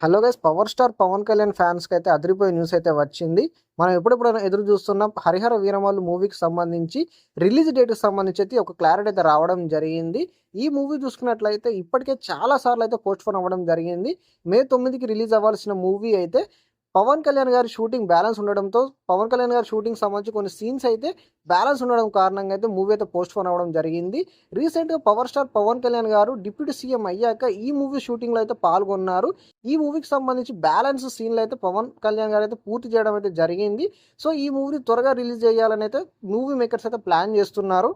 Hello guys, power star Pawan Kalyan ఫ్యాన్స్కి అయితే అదిరిపోయే న్యూస్ అయితే వచ్చింది. మనం ఎప్పుడెప్పుడు ఎదురు చూస్తున్న హరిహర వీరమల్లు మూవీకి సంబంధించి రిలీజ్ డేట్కి సంబంధించి అయితే ఒక క్లారిటీ అయితే రావడం జరిగింది. ఈ మూవీ చూసుకున్నట్లయితే ఇప్పటికే చాలా సార్లు అయితే పోస్ట్ పోన్ అవ్వడం జరిగింది. మే 9కి రిలీజ్ అవ్వాల్సిన మూవీ అయితే పవన్ కళ్యాణ్ గారి షూటింగ్ బ్యాలెన్స్ ఉండడంతో పవన్ కళ్యాణ్ గారి షూటింగ్ సంబంధించి కొన్ని సీన్స్ అయితే బ్యాలెన్స్ ఉండడం కారణంగా అయితే మూవీ అయితే పోస్ట్ పోన్ అవ్వడం జరిగింది. రీసెంట్గా పవర్ స్టార్ పవన్ కళ్యాణ్ గారు డిప్యూటీ సీఎం అయ్యాక ఈ మూవీ షూటింగ్లో అయితే పాల్గొన్నారు. ఈ మూవీకి సంబంధించి బ్యాలెన్స్ సీన్లు అయితే పవన్ కళ్యాణ్ గారు అయితే పూర్తి చేయడం అయితే జరిగింది. సో ఈ మూవీని త్వరగా రిలీజ్ చేయాలని అయితే మూవీ మేకర్స్ అయితే ప్లాన్ చేస్తున్నారు.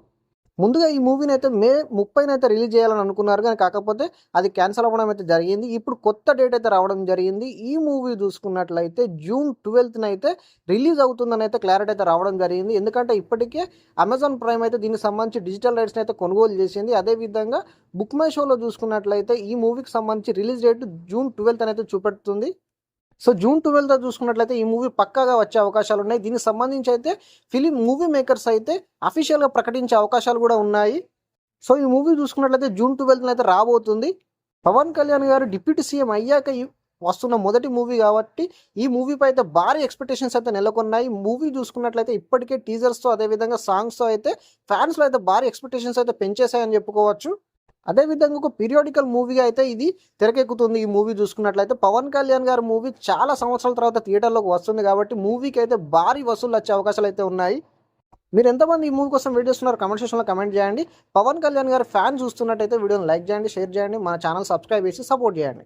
ముందుగా ఈ మూవీని అయితే మే 30న అయితే రిలీజ్ చేయాలని అనుకున్నారు, కానీ కాకపోతే అది క్యాన్సిల్ అవ్వడం అయితే జరిగింది. ఇప్పుడు కొత్త డేట్ అయితే రావడం జరిగింది. ఈ మూవీ చూసుకున్నట్లయితే జూన్ 12న అయితే రిలీజ్ అవుతుందని అయితే క్లారిటీ అయితే రావడం జరిగింది. ఎందుకంటే ఇప్పటికే అమెజాన్ ప్రైమ్ అయితే దీనికి సంబంధించి డిజిటల్ రైట్స్ని అయితే కొనుగోలు చేసింది. అదేవిధంగా బుక్ మై షోలో చూసుకున్నట్లయితే ఈ మూవీకి సంబంధించి రిలీజ్ డేట్ జూన్ 12th అయితే చూపెడుతుంది. సో జూన్ 12th చూసుకున్నట్లయితే ఈ మూవీ పక్కాగా వచ్చే అవకాశాలు ఉన్నాయి. దీనికి సంబంధించి అయితే మూవీ మేకర్స్ అయితే అఫీషియల్గా ప్రకటించే అవకాశాలు కూడా ఉన్నాయి. సో ఈ మూవీ చూసుకున్నట్లయితే జూన్ 12th అయితే రాబోతుంది. పవన్ కళ్యాణ్ గారు డిప్యూటీ సీఎం అయ్యాక వస్తున్న మొదటి మూవీ కాబట్టి ఈ మూవీపై అయితే భారీ ఎక్స్పెక్టేషన్స్ అయితే నెలకొన్నాయి. మూవీ చూసుకున్నట్లయితే ఇప్పటికే టీజర్స్తో అదేవిధంగా సాంగ్స్తో అయితే ఫ్యాన్స్లో అయితే భారీ ఎక్స్పెక్టేషన్స్ అయితే పెంచేశాయని చెప్పుకోవచ్చు. అదేవిధంగా ఒక పీరియాడికల్ మూవీగా అయితే ఇది తెరకెక్కుతుంది. ఈ మూవీ చూసుకున్నట్లయితే పవన్ కళ్యాణ్ గారి మూవీ చాలా సంవత్సరాల తర్వాత థియేటర్లోకి వస్తుంది కాబట్టి మూవీకి అయితే భారీ వసూలు వచ్చే అవకాశాలు అయితే ఉన్నాయి. మీరు ఎంతమంది ఈ మూవీ కోసం వెయిట్ చేస్తున్నారు కామెంట్ సెక్షన్లో కామెంట్ చేయండి. పవన్ కళ్యాణ్ గారి ఫ్యాన్ చూస్తున్నట్టయితే వీడియోని లైక్ చేయండి, షేర్ చేయండి, మన ఛానల్ సబ్స్క్రైబ్ చేసి సపోర్ట్ చేయండి.